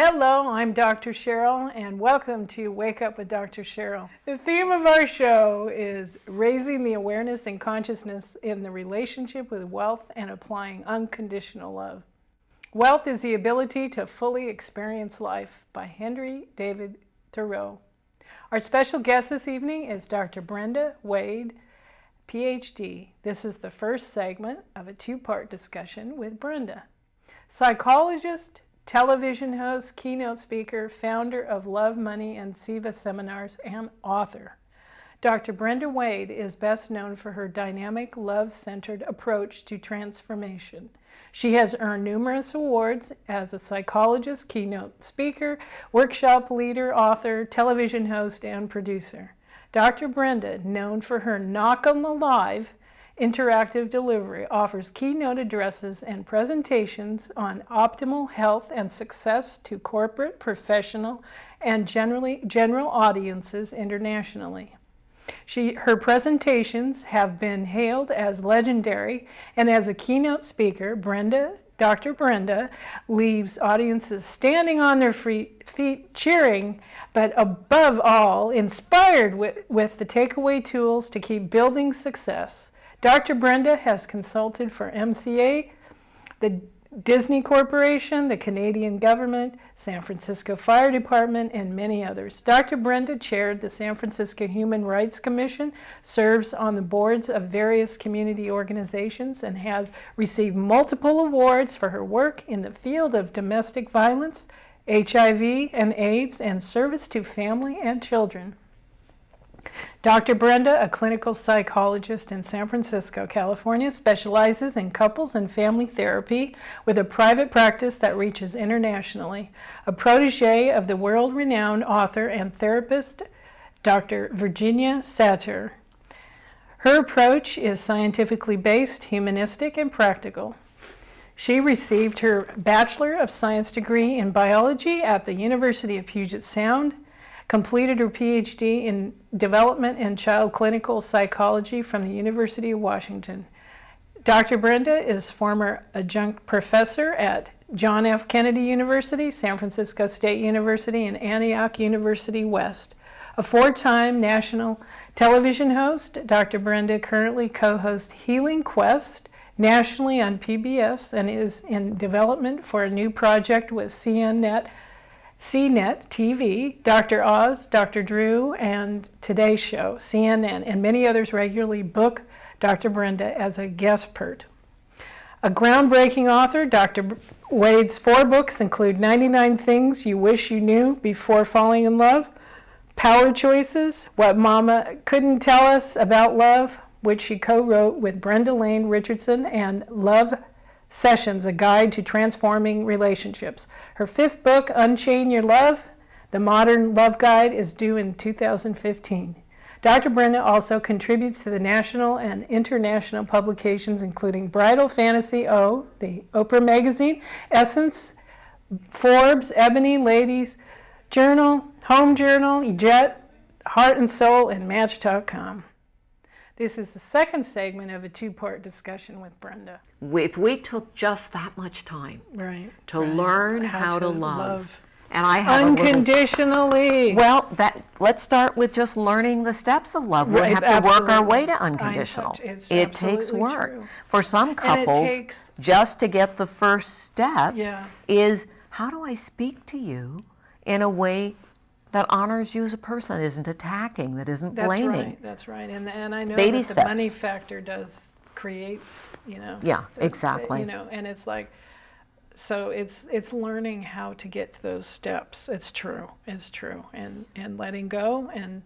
Hello, I'm Dr. Cheryl, and welcome to Wake Up with Dr. Cheryl. The theme of our show is raising the awareness and consciousness in the relationship with wealth and applying unconditional love. Wealth is the ability to fully experience life by Henry David Thoreau. Our special guest this evening is Dr. Brenda Wade, PhD. This is the first segment of a two-part discussion with Brenda. Psychologist, television host, keynote speaker, founder of Love, Money, and Siva seminars, and author. Dr. Brenda Wade is best known for her dynamic, love-centered approach to transformation. She has earned numerous awards as a psychologist, keynote speaker, workshop leader, author, television host, and producer. Dr. Brenda, known for her Knock 'em Alive interactive delivery, offers keynote addresses and presentations on optimal health and success to corporate, professional, and general audiences internationally. Her presentations have been hailed as legendary, and as a keynote speaker, Dr. Brenda leaves audiences standing on their feet cheering, but above all, inspired with the takeaway tools to keep building success. Dr. Brenda has consulted for MCA, the Disney Corporation, the Canadian government, San Francisco Fire Department, and many others. Dr. Brenda chaired the San Francisco Human Rights Commission, serves on the boards of various community organizations, and has received multiple awards for her work in the field of domestic violence, HIV and AIDS, and service to family and children. Dr. Brenda, a clinical psychologist in San Francisco, California, specializes in couples and family therapy with a private practice that reaches internationally. A protege of the world-renowned author and therapist, Dr. Virginia Satir. Her approach is scientifically based, humanistic, and practical. She received her Bachelor of Science degree in biology at the University of Puget Sound, completed her PhD in Development and Child Clinical Psychology from the University of Washington. Dr. Brenda is former adjunct professor at John F. Kennedy University, San Francisco State University, and Antioch University West. A four-time national television host, Dr. Brenda currently co-hosts Healing Quest nationally on PBS and is in development for a new project with CNET TV, Dr. Oz, Dr. Drew, and Today Show, CNN, and many others regularly book Dr. Brenda as a guest pert. A groundbreaking author, Dr. Wade's 4 books include 99 Things You Wish You Knew Before Falling in Love, Power Choices, What Mama Couldn't Tell Us About Love, which she co-wrote with Brenda Lane Richardson, and Love Sessions, A Guide to Transforming Relationships. Her 5th book, Unchain Your Love, The Modern Love Guide, is due in 2015. Dr. Brenda also contributes to the national and international publications including Bridal Fantasy O, the Oprah Magazine, Essence, Forbes, Ebony, Ladies, Journal, Home Journal, Jet, Heart and Soul, and Match.com. This is the second segment of a two-part discussion with Brenda. If we took just that much time to learn how to love, and I have unconditionally. Let's start with just learning the steps of love. We have to work our way to unconditional. It takes work. True. For some couples, just to get the first step is, how do I speak to you in a way that honors you as a person, that isn't attacking, that isn't blaming. That's right. And I know baby that steps. The money factor does create, exactly. And it's like, so it's learning how to get to those steps. It's true. And letting go. And,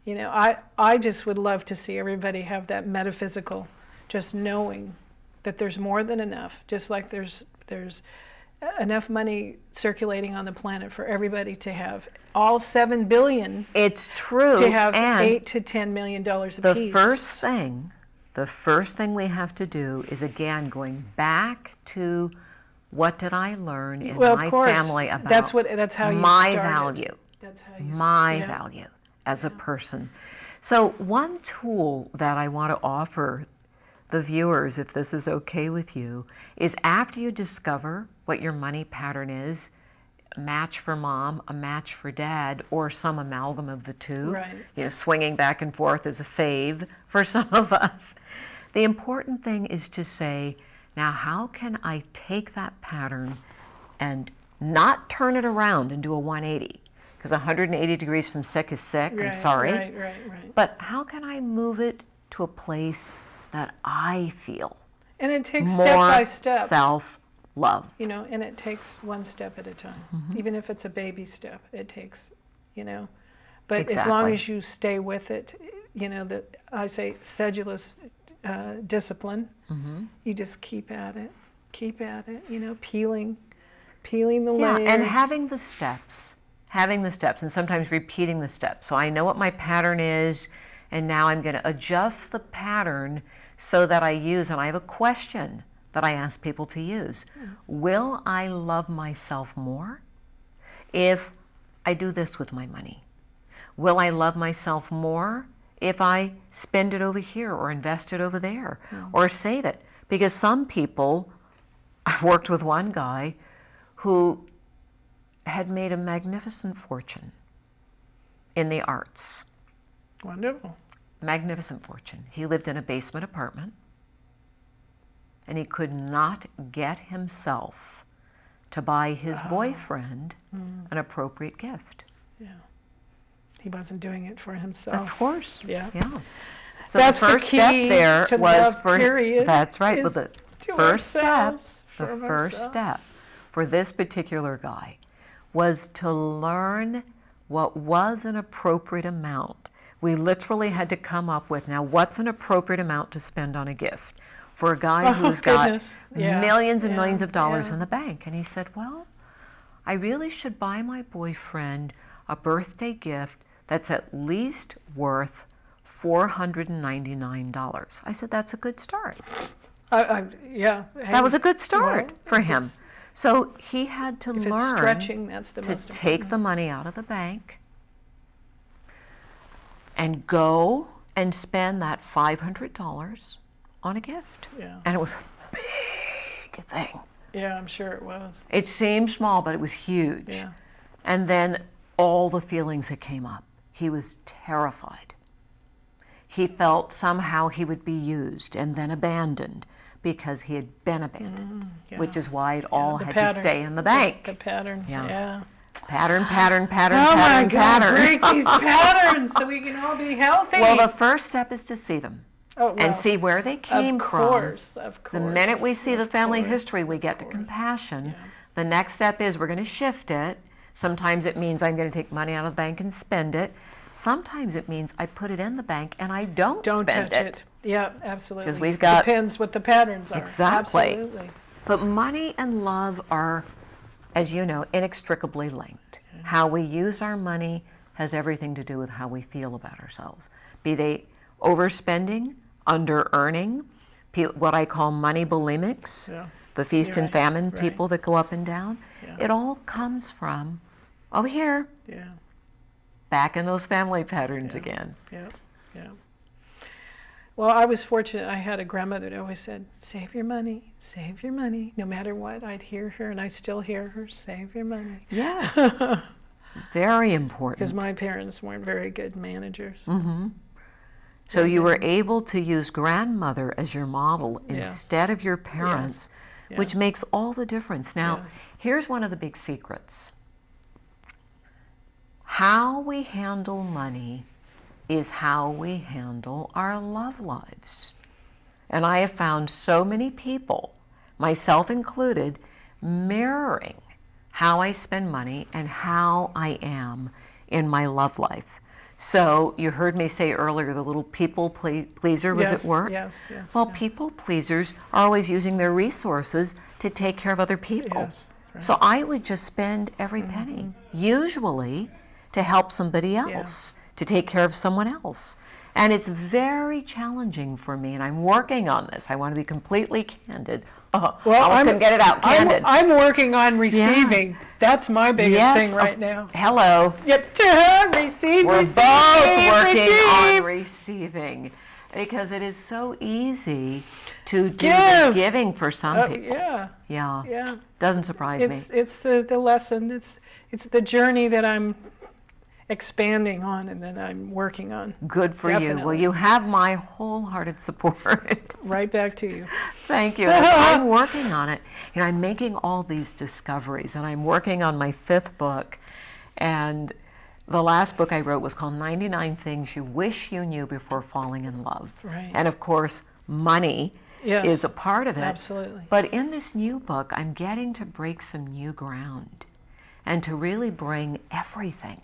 I just would love to see everybody have that metaphysical, just knowing that there's more than enough, just like there's enough money circulating on the planet for everybody to have all 7 billion. It's true. To have and $8 to $10 million apiece. The first thing we have to do is, again, going back to what did I learn in my family about that's how you my started. Value. That's how you value as a person. So one tool that I want to offer the viewers, if this is okay with you, is after you discover what your money pattern is, a match for mom, a match for dad, or some amalgam of the two. Right. You know, swinging back and forth is a fave for some of us. The important thing is to say, now how can I take that pattern and not turn it around and do a 180? Because 180 degrees from sick is sick, I'm sorry. Right. But how can I move it to a place that I feel and it takes more step by step. Self-love. You know, and it takes one step at a time. Even if it's a baby step, it takes, you know. But as long as you stay with it, you know, that I say sedulous discipline, you just keep at it, you know, peeling the layers. And having the steps, and sometimes repeating the steps. So I know what my pattern is, and now I'm going to adjust the pattern so that I use, and I have a question that I ask people to use. Will I love myself more if I do this with my money? Will I love myself more if I spend it over here or invest it over there or save it? Because some people, I've worked with one guy who had made a magnificent fortune in the arts. Wonderful. Magnificent fortune. He lived in a basement apartment, and he could not get himself to buy his boyfriend an appropriate gift. Yeah. He wasn't doing it for himself. Of course. Yeah. So that's the first the key step there to was love, for period, that's right. But the first step for this particular guy was to learn what was an appropriate amount. We literally had to come up with, now what's an appropriate amount to spend on a gift for a guy who's got millions and millions of dollars in the bank? And he said, well, I really should buy my boyfriend a birthday gift that's at least worth $499. I said, that's a good start. That was a good start for him. So he had to learn stretching, that's the to most take the money out of the bank and go and spend that $500 on a gift. And it was a big thing. Yeah, I'm sure it was. It seemed small, but it was huge. And then all the feelings that came up. He was terrified. He felt somehow he would be used and then abandoned because he had been abandoned, which is why it all had to stay in the bank. The pattern, Pattern, oh my God, break these patterns so we can all be healthy. Well, the first step is to see them and see where they came from. Of course. The minute we see the family history, we get to compassion. The next step is we're going to shift it. Sometimes it means I'm going to take money out of the bank and spend it. Sometimes it means I put it in the bank and I don't spend touch it. Yeah, absolutely. Because we've got depends what the patterns are. Exactly. Absolutely. But money and love are, as you know, inextricably linked. How we use our money has everything to do with how we feel about ourselves. Be they overspending, under-earning, what I call money bulimics, the feast and famine people that go up and down. It all comes from over here. Back in those family patterns again. Well, I was fortunate. I had a grandmother that always said, save your money, no matter what. I'd hear her, and I still hear her, save your money. Yes. Very important. Because my parents weren't very good managers. So you were able to use grandmother as your model instead of your parents, which makes all the difference. Now, here's one of the big secrets. How we handle money is how we handle our love lives. And I have found so many people, myself included, mirroring how I spend money and how I am in my love life. So you heard me say earlier the little people pleaser was at work? Well, people pleasers are always using their resources to take care of other people. So I would just spend every penny, usually to help somebody else, to take care of someone else. And it's very challenging for me, and I'm working on this. I want to be completely candid. Well, I couldn't get it out, candid. I'm working on receiving. That's my biggest thing right now. Hello. Receive, We're both working on receiving, because it is so easy to do the giving for some people. Yeah. Doesn't surprise me. It's the lesson. It's the journey that I'm expanding on and that I'm working on. Good for you. Well, you have my wholehearted support. Right back to you. Thank you. I'm working on it. I'm making all these discoveries, and I'm working on my 5th book. And the last book I wrote was called 99 Things You Wish You Knew Before Falling in Love. Right. And of course, money is a part of it. Absolutely. But in this new book, I'm getting to break some new ground and to really bring everything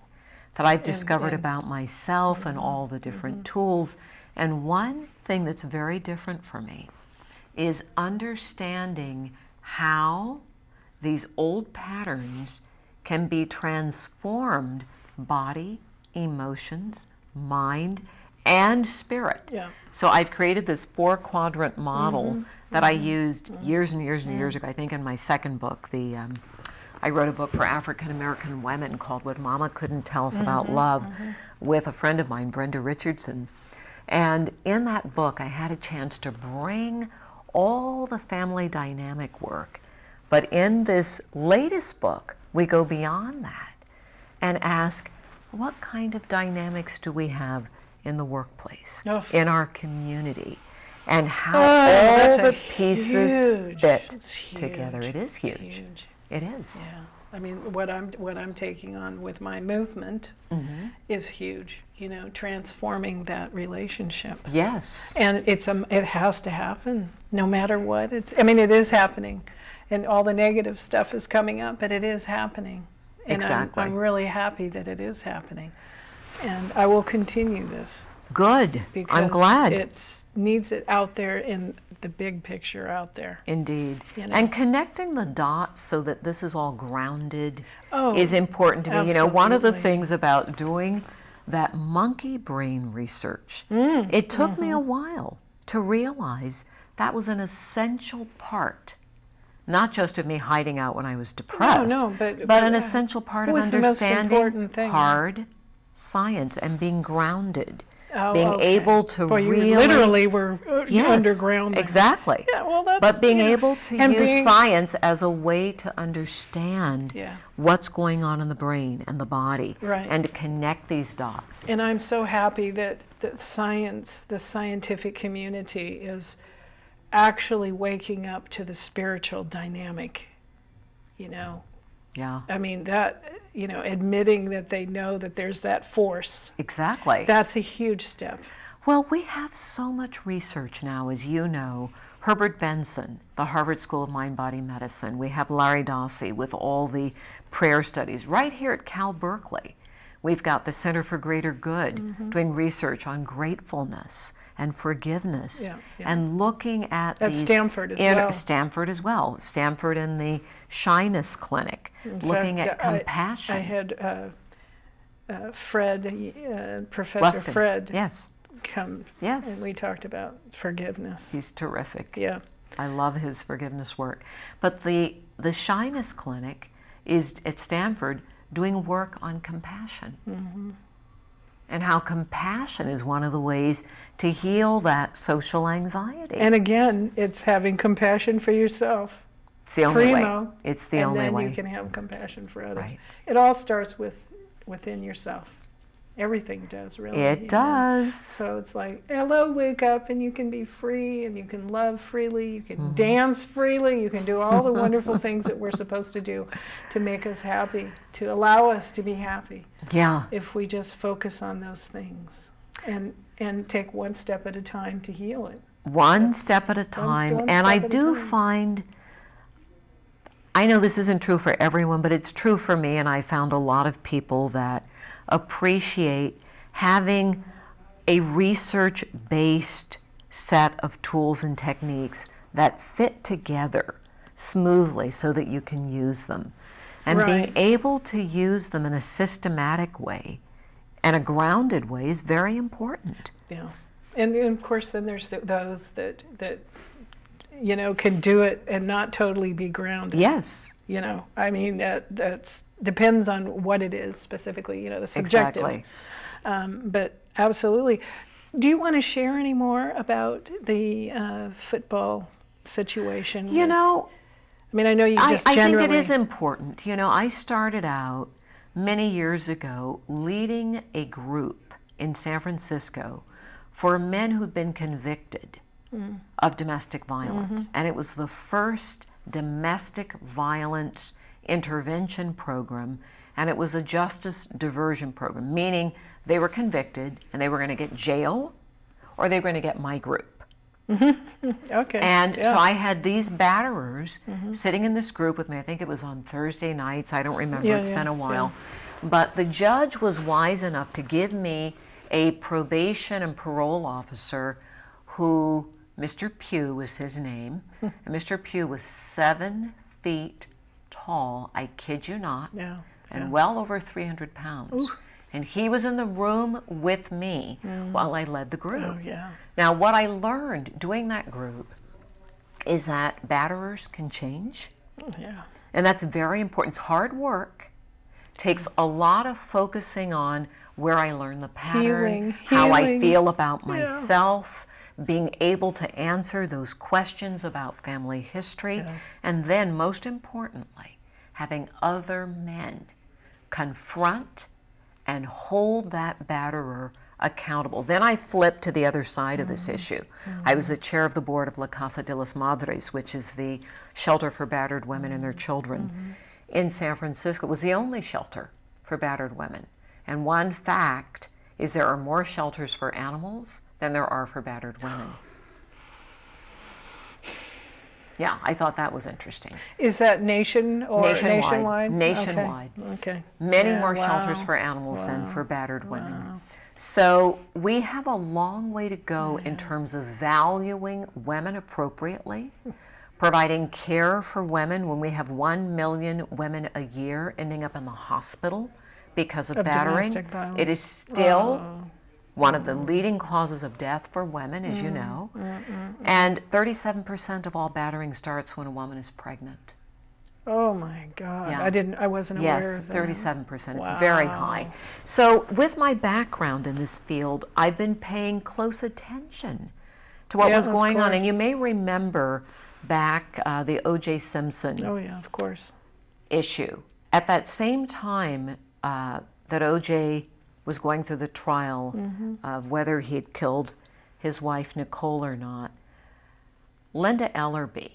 that I've discovered about myself and all the different tools. And one thing that's very different for me is understanding how these old patterns can be transformed: body, emotions, mind, and spirit. Yeah. So I've created this 4-quadrant model that I used years and years and years ago. I think in my 2nd book, I wrote a book for African American women called What Mama Couldn't Tell Us About Love with a friend of mine, Brenda Richardson. And in that book, I had a chance to bring all the family dynamic work. But in this latest book, we go beyond that and ask, what kind of dynamics do we have in the workplace, in our community, and how all the pieces fit together? It is huge. It is. Yeah. I mean, what I'm taking on with my movement is huge. Transforming that relationship. Yes. And it has to happen, no matter what. It is happening, and all the negative stuff is coming up, but it is happening. And exactly. I'm really happy that it is happening, and I will continue this. Good. I'm glad. It needs it out there in the big picture out there. Indeed. And connecting the dots so that this is all grounded is important to me. Absolutely. One of the things about doing that monkey brain research, it took me a while to realize that was an essential part, not just of me hiding out when I was depressed, but an essential part of understanding hard science and being grounded. Being able to really... You literally were underground. Exactly. Yeah, well, that's... But being able to use science as a way to understand what's going on in the brain and the body, and to connect these dots. And I'm so happy that science, the scientific community, is actually waking up to the spiritual dynamic, Yeah. I mean, that, admitting that they know that there's that force. Exactly. That's a huge step. Well, we have so much research now, as you know. Herbert Benson, the Harvard School of Mind Body Medicine. We have Larry Dossey with all the prayer studies. Right here at Cal Berkeley, we've got the Center for Greater Good doing research on gratefulness and forgiveness, and looking at these... Stanford as well. Stanford as well. Stanford in the Shyness Clinic, looking at compassion. I had Fred, Professor Weston. Fred, Yes. come, Yes. and we talked about forgiveness. He's terrific. Yeah. I love his forgiveness work. But the Shyness Clinic is at Stanford doing work on compassion. And how compassion is one of the ways to heal that social anxiety. And again, it's having compassion for yourself. It's the only Primo, way. It's the only way. And then you can have compassion for others. Right. It all starts within yourself. Everything does, really. It does. So it's like, hello, wake up, and you can be free, and you can love freely, you can dance freely, you can do all the wonderful things that we're supposed to do to make us happy, to allow us to be happy. Yeah. If we just focus on those things and take one step at a time to heal it. One step at a time. And I do find, I know this isn't true for everyone, but it's true for me, and I found a lot of people that appreciate having a research-based set of tools and techniques that fit together smoothly so that you can use them. And being able to use them in a systematic way and a grounded way is very important. Yeah. And of course, then there's those that can do it and not totally be grounded. Yes. I mean, that's depends on what it is specifically, the subjective. Exactly. But absolutely. Do you want to share any more about the football situation? You know, I mean, I know you just I generally... think it is important. You know, I started out many years ago leading a group in San Francisco for men who'd been convicted of domestic violence. And it was the first domestic violence intervention program, and it was a justice diversion program, meaning they were convicted and they were going to get jail or they were going to get my group. Okay. And so I had these batterers sitting in this group with me. I think it was on Thursday nights. I don't remember. It's been a while. But the judge was wise enough to give me a probation and parole officer who, Mr. Pugh was his name, and Mr. Pugh was 7 feet tall, I kid you not, and well over 300 pounds. Ooh. And he was in the room with me while I led the group. Oh, yeah. Now, what I learned doing that group is that batterers can change. Yeah. And that's very important. It's hard work. It takes a lot of focusing on where I learn the pattern, how I feel about myself, being able to answer those questions about family history, and then, most importantly, having other men confront and hold that batterer accountable. Then I flipped to the other side of this issue. I was the chair of the board of La Casa de las Madres, which is the shelter for battered women and their children in San Francisco. It was the only shelter for battered women. And one fact is there are more shelters for animals than there are for battered women. Yeah, I thought that was interesting. Is that nationwide? Nationwide. Okay. Many more shelters for animals than for battered women. So we have a long way to go in terms of valuing women appropriately, providing care for women when we have 1 million women a year ending up in the hospital because of battering. Domestic violence. It is still one of the leading causes of death for women, as you know. And 37% of all battering starts when a woman is pregnant. Oh my God. I wasn't aware of that. Yes, 37%. It's very high. So with my background in this field, I've been paying close attention to what was going on. And you may remember back the O.J. Simpson issue. At that same time that O.J. was going through the trial of whether he had killed his wife Nicole or not, Linda Ellerby,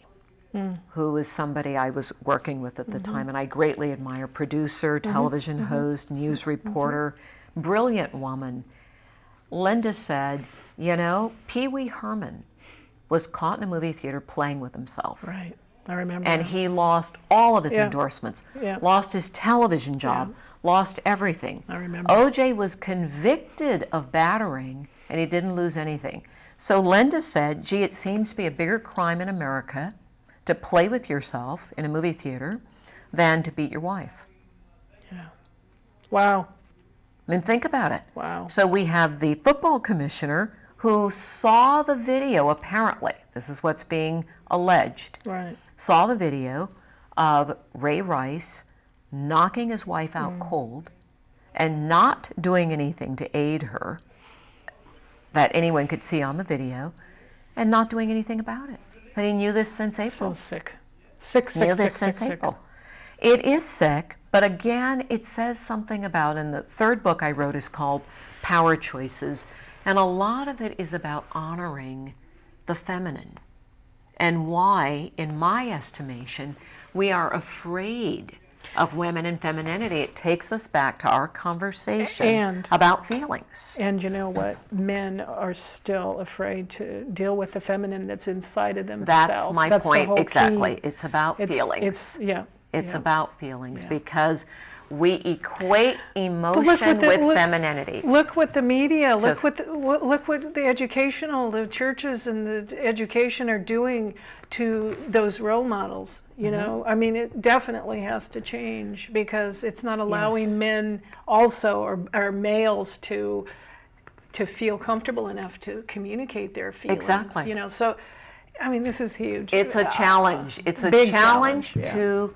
who is somebody I was working with at the time and I greatly admire, producer, television host, news reporter, brilliant woman. Linda said, you know, Pee Wee Herman was caught in a movie theater playing with himself. Right, I remember. And he lost all of his endorsements, lost his television job, lost everything. I remember. O.J. was convicted of battering and he didn't lose anything. So Linda said, gee, it seems to be a bigger crime in America to play with yourself in a movie theater than to beat your wife. Yeah. Wow. I mean, think about it. Wow. So we have the football commissioner who saw the video, apparently, this is what's being alleged, saw the video of Ray Rice knocking his wife out cold and not doing anything to aid her that anyone could see on the video and not doing anything about it. But he knew this since April. So sick. Since April. It is sick, but again, it says something about, and the third book I wrote is called Power Choices, and a lot of it is about honoring the feminine and why, in my estimation, we are afraid of women and femininity. It takes us back to our conversation about feelings. And you know what? Men are still afraid to deal with the feminine that's inside of themselves. That's my point, exactly. It's about feelings. It's about feelings because we equate emotion with femininity. Look what the media, look what the churches and the education are doing to those role models. You know, I mean, it definitely has to change because it's not allowing men also or males to feel comfortable enough to communicate their feelings. Exactly. You know, so I mean, this is huge. It's a challenge. It's a challenge to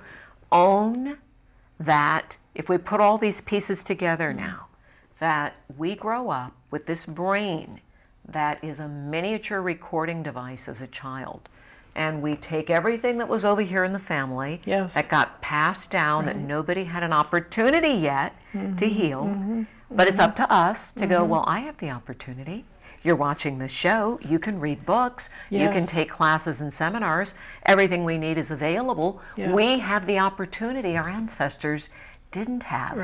own that if we put all these pieces together now, that we grow up with this brain that is a miniature recording device as a child. And we take everything that was over here in the family that got passed down, that nobody had an opportunity yet to heal. But it's up to us to go, well, I have the opportunity. You're watching the show. You can read books. You can take classes and seminars. Everything we need is available. We have the opportunity our ancestors didn't have.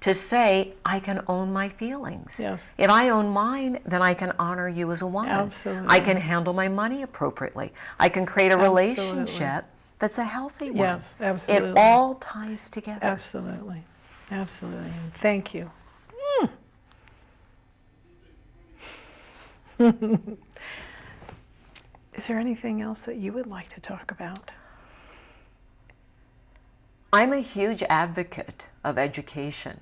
To say, I can own my feelings. If I own mine, then I can honor you as a woman. I can handle my money appropriately. I can create a relationship that's a healthy one. It all ties together. Absolutely. Absolutely. Thank you. Is there anything else that you would like to talk about? I'm a huge advocate of education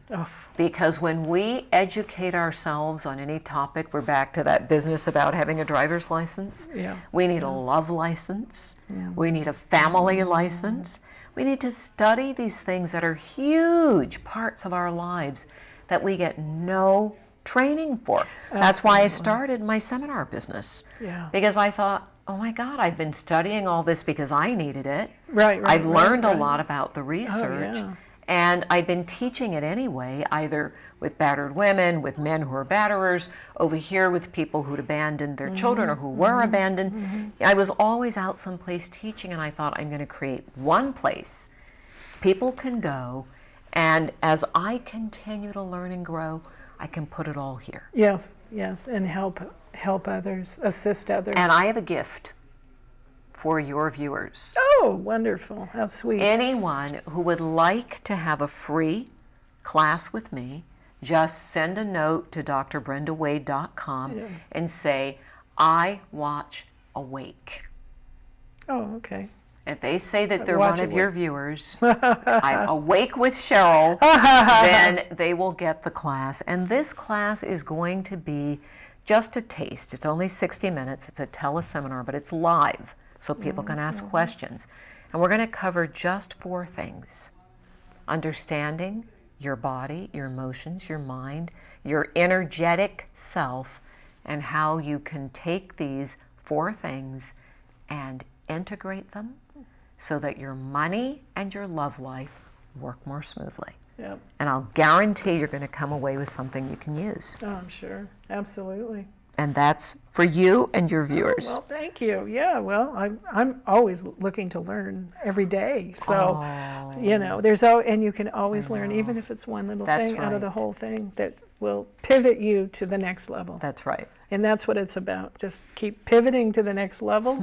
because when we educate ourselves on any topic, we're back to that business about having a driver's license. We need a love license. We need a family license. We need to study these things that are huge parts of our lives that we get no training for. That's why I started my seminar business. Because I thought, oh my God, I've been studying all this because I needed it. I've learned a lot about the research. And I've been teaching it anyway, either with battered women, with men who are batterers, over here with people who'd abandoned their children or who were abandoned. I was always out someplace teaching, and I thought, I'm going to create one place people can go, and as I continue to learn and grow, I can put it all here. Yes, and help others, assist others. And I have a gift for your viewers. Oh, wonderful. How sweet. Anyone who would like to have a free class with me, just send a note to drbrendawade.com and say, I watch Awake. Oh, okay. If they say that they're one of your viewers, I'm Awake with Cheryl, then they will get the class. And this class is going to be just a taste. It's only 60 minutes. It's a teleseminar, but it's live, so people can ask questions. And we're going to cover just 4 things. Understanding your body, your emotions, your mind, your energetic self, and how you can take these 4 things and integrate them so that your money and your love life work more smoothly. And I'll guarantee you're going to come away with something you can use. Oh, I'm sure. Absolutely. And that's for you and your viewers. Well, thank you. Yeah, well, I'm always looking to learn every day. So, and you can always learn, even if it's one little thing out of the whole thing that will pivot you to the next level. That's right. And that's what it's about. Just keep pivoting to the next level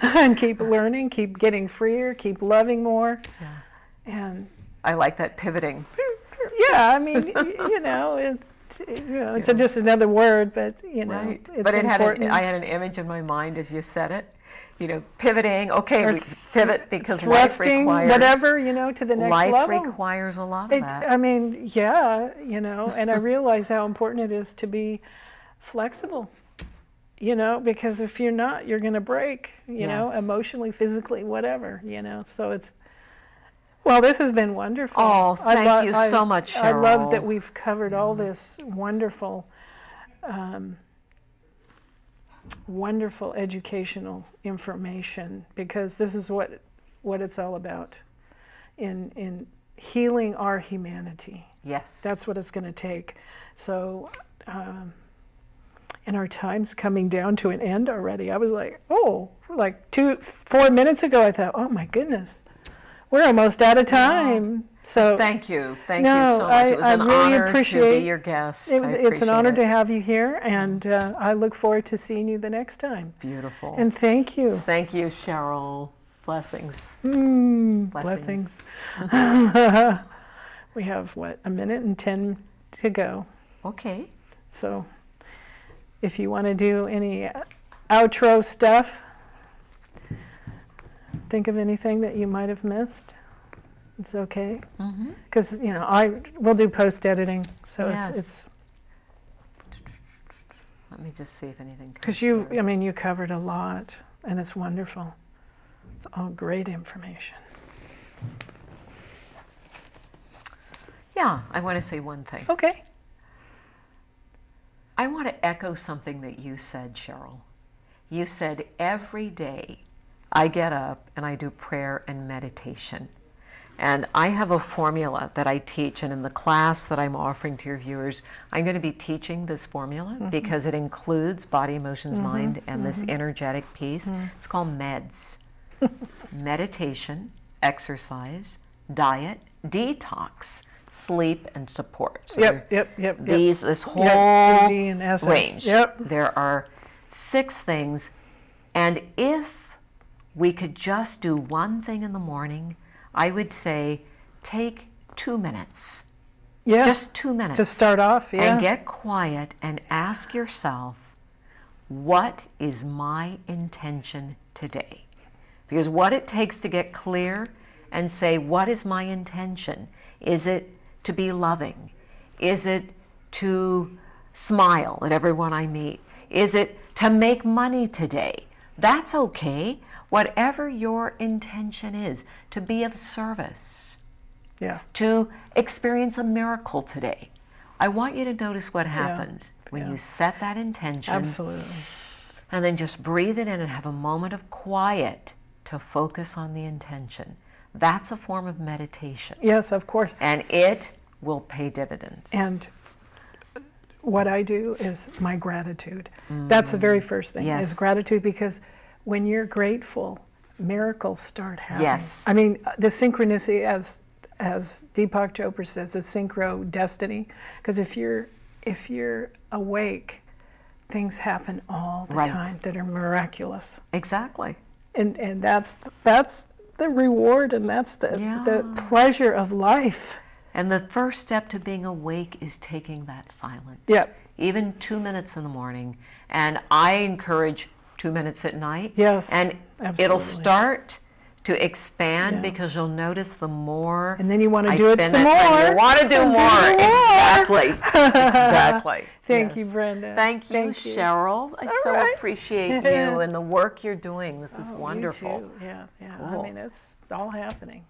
and keep learning, keep getting freer, keep loving more. And I like that pivoting. Yeah, I mean, it's just another word, but it's but important. I had an image in my mind as you said it. Pivoting. Okay, we pivot because thrusting, life requires whatever, to the next level. Life requires a lot of that. I mean, and I realize how important it is to be flexible. Because if you're not, you're going to break. Emotionally, physically, whatever. So it's. Well, this has been wonderful. Oh, thank you so much, Cheryl. I love that we've covered all this wonderful, wonderful educational information, because this is what it's all about in healing our humanity. Yes. That's what it's going to take. So, and our time's coming down to an end already. I was like, 4 minutes ago, I thought, oh my goodness. We're almost out of time. So thank you so much. It was an honor to be your guest. It's an honor to have you here, and I look forward to seeing you the next time. Beautiful. And thank you. Thank you, Cheryl. Blessings. Blessings. We have, 1 minute and 10 to go. Okay. So if you want to do any outro stuff, think of anything that you might have missed. It's okay, because we'll do post editing, so it's. Let me just see if anything. Because you covered a lot, and it's wonderful. It's all great information. Yeah, I want to say one thing. Okay. I want to echo something that you said, Cheryl. You said every day I get up and I do prayer and meditation. And I have a formula that I teach, and in the class that I'm offering to your viewers, I'm going to be teaching this formula because it includes body, emotions, mind, and this energetic piece. It's called MEDS. Meditation, exercise, diet, detox, sleep, and support. So this whole range. There are 6 things, and if we could just do one thing in the morning, I would say take 2 minutes. Yeah. Just 2 minutes. To start off, and get quiet and ask yourself, what is my intention today? Because what it takes to get clear and say, what is my intention? Is it to be loving? Is it to smile at everyone I meet? Is it to make money today? That's okay. Whatever your intention is, to be of service, to experience a miracle today. I want you to notice what happens when you set that intention. Absolutely. And then just breathe it in and have a moment of quiet to focus on the intention. That's a form of meditation. Yes, of course. And it will pay dividends. And what I do is my gratitude. That's the very first thing, is gratitude, because when you're grateful, miracles start happening. Yes. I mean, the synchronicity, as Deepak Chopra says, the synchro destiny. Because if you're awake, things happen all the time that are miraculous. Exactly. And that's the reward, and that's the pleasure of life. And the first step to being awake is taking that silence. Yep. Even 2 minutes in the morning. And I encourage 2 minutes at night. Yes, and absolutely. It'll start to expand because you'll notice the more. And then you want to do it some more. You want to do more. Exactly. Exactly. Thank you, Brenda. Thank you, Cheryl. I so appreciate you and the work you're doing. This is wonderful. You too. Yeah. Cool. I mean, it's all happening.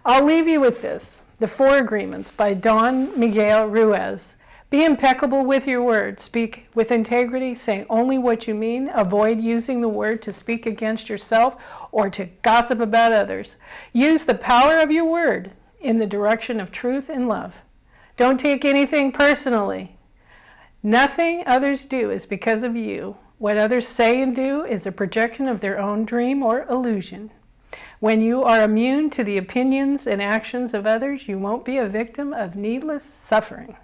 I'll leave you with this: The 4 Agreements by Don Miguel Ruiz. Be impeccable with your words. Speak with integrity. Say only what you mean. Avoid using the word to speak against yourself or to gossip about others. Use the power of your word in the direction of truth and love. Don't take anything personally. Nothing others do is because of you. What others say and do is a projection of their own dream or illusion. When you are immune to the opinions and actions of others, you won't be a victim of needless suffering.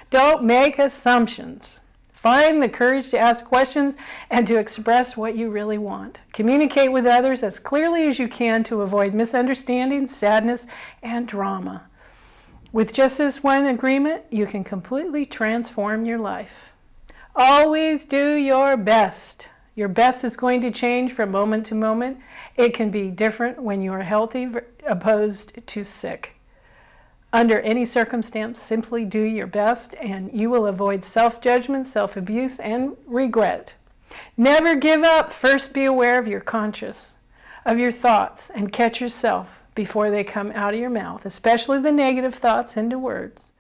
Don't make assumptions. Find the courage to ask questions and to express what you really want. Communicate with others as clearly as you can to avoid misunderstandings, sadness, and drama. With just this one agreement, you can completely transform your life. Always do your best. Your best is going to change from moment to moment. It can be different when you are healthy opposed to sick. Under any circumstance, simply do your best and you will avoid self-judgment, self-abuse, and regret. Never give up. First be aware of your conscious, of your thoughts, and catch yourself before they come out of your mouth, especially the negative thoughts into words.